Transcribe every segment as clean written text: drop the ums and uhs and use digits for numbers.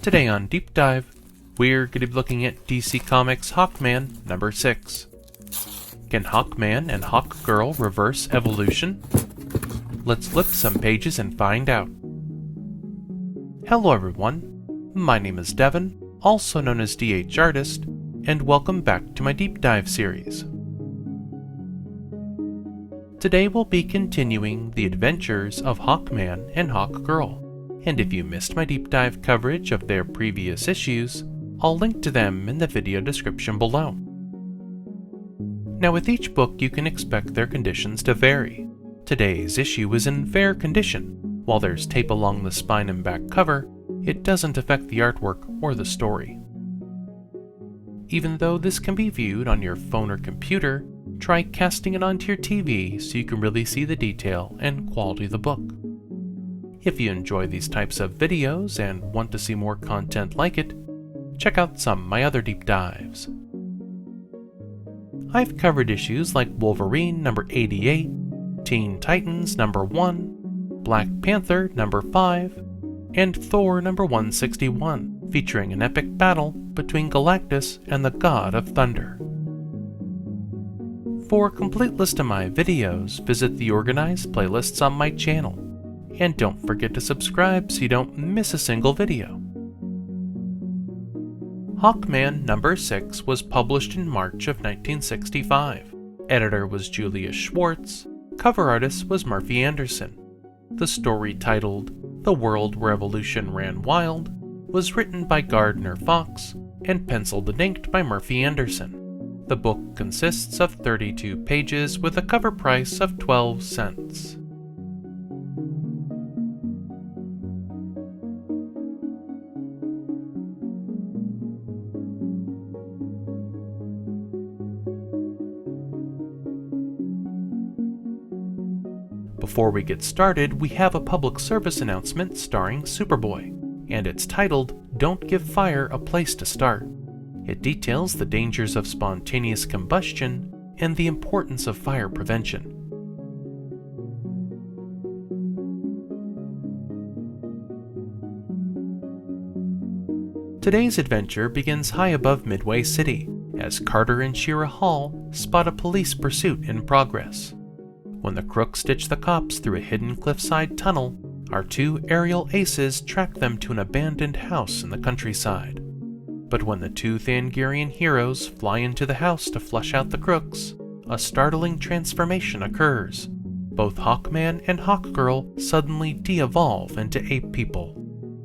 Today on Deep Dive, we're going to be looking at DC Comics Hawkman number 6. Can Hawkman and Hawkgirl reverse evolution? Let's flip some pages and find out. Hello everyone, my name is Devin, also known as DH Artist, and welcome back to my Deep Dive series. Today we'll be continuing the adventures of Hawkman and Hawkgirl, and if you missed my Deep Dive coverage of their previous issues, I'll link to them in the video description below. Now with each book you can expect their conditions to vary. Today's issue is in fair condition. While there's tape along the spine and back cover, it doesn't affect the artwork or the story. Even though this can be viewed on your phone or computer, try casting it onto your TV so you can really see the detail and quality of the book. If you enjoy these types of videos and want to see more content like it, check out some of my other deep dives. I've covered issues like Wolverine number 88, Teen Titans number 1, Black Panther number 5, and Thor number 161, featuring an epic battle between Galactus and the God of Thunder. For a complete list of my videos, visit the organized playlists on my channel. And don't forget to subscribe so you don't miss a single video. Hawkman number 6 was published in March of 1965. Editor was Julius Schwartz. Cover artist was Murphy Anderson. The story, titled The World Where Evolution Ran Wild, was written by Gardner Fox and penciled and inked by Murphy Anderson. The book consists of 32 pages with a cover price of 12 cents. Before we get started, we have a public service announcement starring Superboy, and it's titled, Don't Give Fire a Place to Start. It details the dangers of spontaneous combustion and the importance of fire prevention. Today's adventure begins high above Midway City, as Carter and Shira Hall spot a police pursuit in progress. When the crooks ditch the cops through a hidden cliffside tunnel, our two aerial aces track them to an abandoned house in the countryside. But when the two Thangarian heroes fly into the house to flush out the crooks, a startling transformation occurs. Both Hawkman and Hawkgirl suddenly de-evolve into ape people.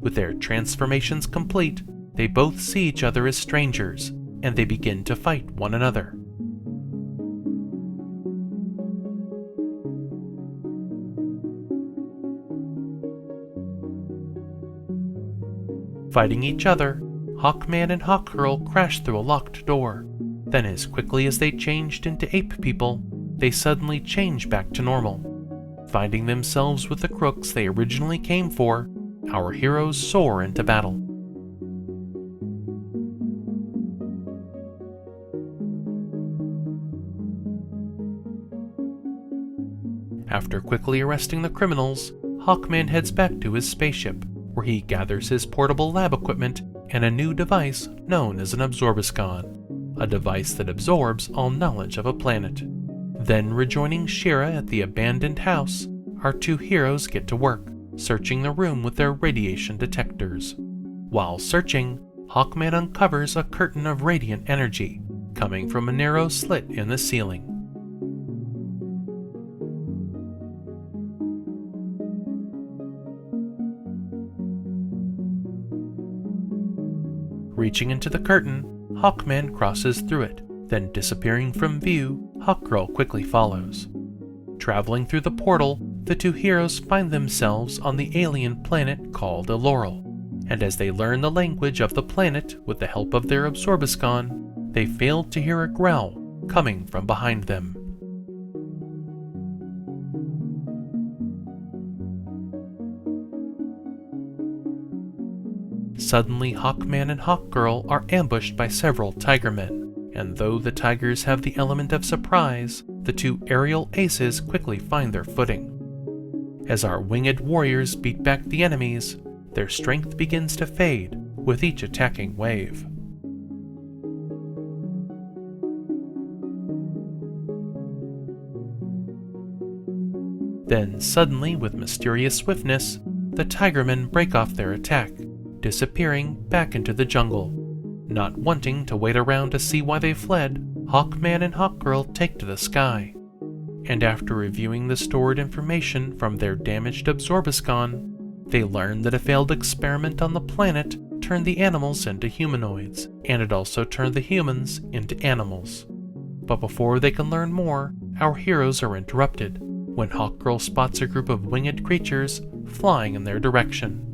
With their transformations complete, they both see each other as strangers, and they begin to fight one another. Fighting each other, Hawkman and Hawkgirl crash through a locked door. Then as quickly as they changed into ape people, they suddenly change back to normal. Finding themselves with the crooks they originally came for, our heroes soar into battle. After quickly arresting the criminals, Hawkman heads back to his spaceship, where he gathers his portable lab equipment and a new device known as an Absorbiscon, a device that absorbs all knowledge of a planet. Then rejoining Shira at the abandoned house, our two heroes get to work, searching the room with their radiation detectors. While searching, Hawkman uncovers a curtain of radiant energy, coming from a narrow slit in the ceiling. Reaching into the curtain, Hawkman crosses through it, then disappearing from view, Hawkgirl quickly follows. Traveling through the portal, the two heroes find themselves on the alien planet called Elorel, and as they learn the language of the planet with the help of their Absorbiscon, they fail to hear a growl coming from behind them. Suddenly, Hawkman and Hawkgirl are ambushed by several Tigermen, and though the Tigers have the element of surprise, the two aerial aces quickly find their footing. As our winged warriors beat back the enemies, their strength begins to fade, with each attacking wave. Then suddenly, with mysterious swiftness, the Tigermen break off their attack, disappearing back into the jungle. Not wanting to wait around to see why they fled, Hawkman and Hawkgirl take to the sky. And after reviewing the stored information from their damaged Absorbiscon, they learn that a failed experiment on the planet turned the animals into humanoids, and it also turned the humans into animals. But before they can learn more, our heroes are interrupted when Hawkgirl spots a group of winged creatures flying in their direction.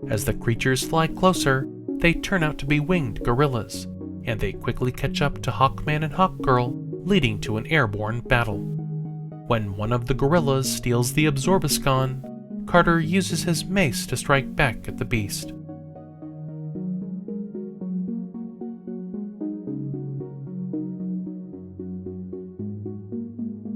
As the creatures fly closer, they turn out to be winged gorillas, and they quickly catch up to Hawkman and Hawkgirl, leading to an airborne battle. When one of the gorillas steals the Absorbiscon, Carter uses his mace to strike back at the beast.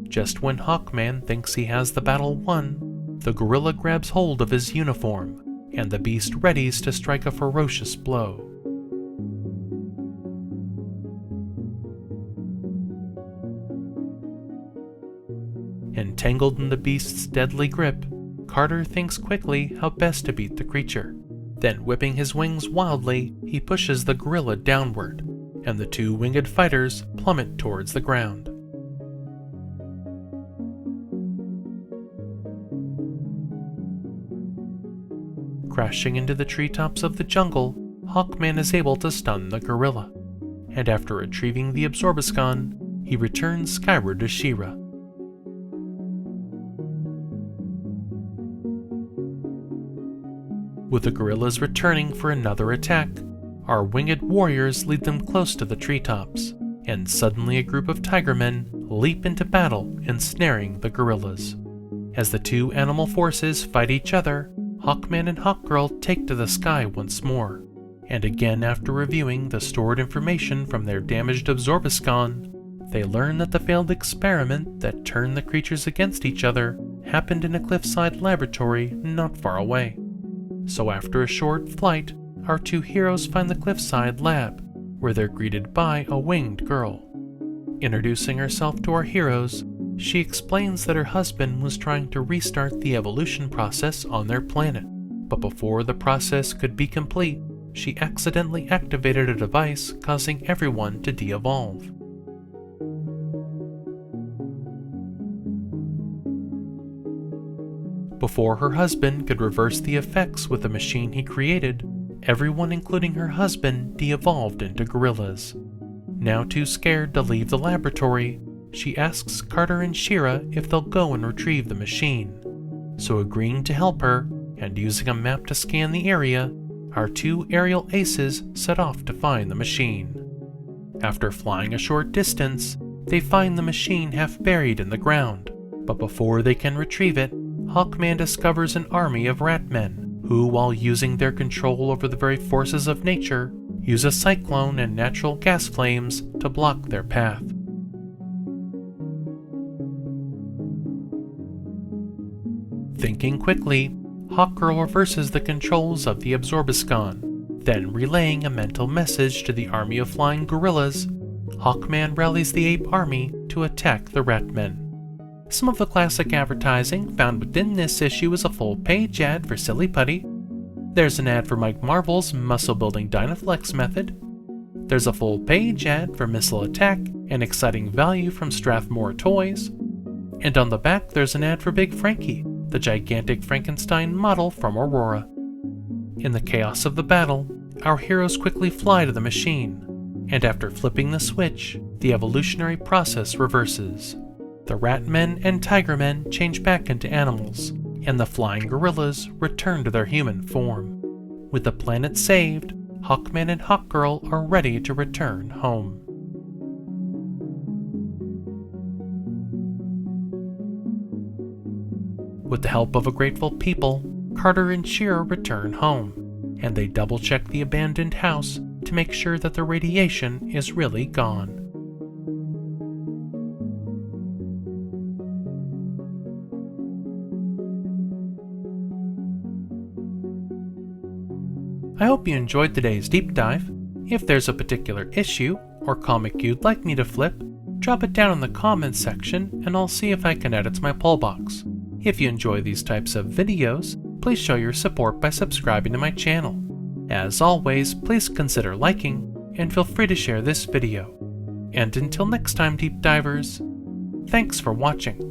Just when Hawkman thinks he has the battle won, the gorilla grabs hold of his uniform, and the beast readies to strike a ferocious blow. Entangled in the beast's deadly grip, Carter thinks quickly how best to beat the creature. Then whipping his wings wildly, he pushes the gorilla downward, and the two winged fighters plummet towards the ground. Crashing into the treetops of the jungle, Hawkman is able to stun the gorilla, and after retrieving the Absorbiscon, he returns skyward to She-Ra. With the gorillas returning for another attack, our winged warriors lead them close to the treetops, and suddenly a group of Tigermen leap into battle, ensnaring the gorillas. As the two animal forces fight each other, Hawkman and Hawkgirl take to the sky once more, and again after reviewing the stored information from their damaged Absorbiscon, they learn that the failed experiment that turned the creatures against each other happened in a cliffside laboratory not far away. So after a short flight, our two heroes find the cliffside lab, where they're greeted by a winged girl. Introducing herself to our heroes, she explains that her husband was trying to restart the evolution process on their planet, but before the process could be complete, she accidentally activated a device causing everyone to de-evolve. Before her husband could reverse the effects with the machine he created, everyone including her husband de-evolved into gorillas. Now too scared to leave the laboratory, she asks Carter and She-Ra if they'll go and retrieve the machine. So agreeing to help her, and using a map to scan the area, our two aerial aces set off to find the machine. After flying a short distance, they find the machine half buried in the ground, but before they can retrieve it, Hawkman discovers an army of ratmen, who, while using their control over the very forces of nature, use a cyclone and natural gas flames to block their path. Thinking quickly, Hawkgirl reverses the controls of the Absorbiscon, then relaying a mental message to the army of flying gorillas, Hawkman rallies the ape army to attack the ratmen. Some of the classic advertising found within this issue is a full-page ad for Silly Putty. There's an ad for Mike Marvel's muscle-building Dynaflex method. There's a full-page ad for Missile Attack and exciting value from Strathmore Toys. And on the back there's an ad for Big Frankie, the gigantic Frankenstein model from Aurora. In the chaos of the battle, our heroes quickly fly to the machine, and after flipping the switch, the evolutionary process reverses. The Ratmen and Tigermen change back into animals, and the flying gorillas return to their human form. With the planet saved, Hawkman and Hawkgirl are ready to return home. With the help of a grateful people, Carter and She-Ra return home, and they double-check the abandoned house to make sure that the radiation is really gone. I hope you enjoyed today's deep dive. If there's a particular issue or comic you'd like me to flip, drop it down in the comments section and I'll see if I can add it to my poll box. If you enjoy these types of videos, please show your support by subscribing to my channel. As always, please consider liking and feel free to share this video. And until next time, deep divers, thanks for watching.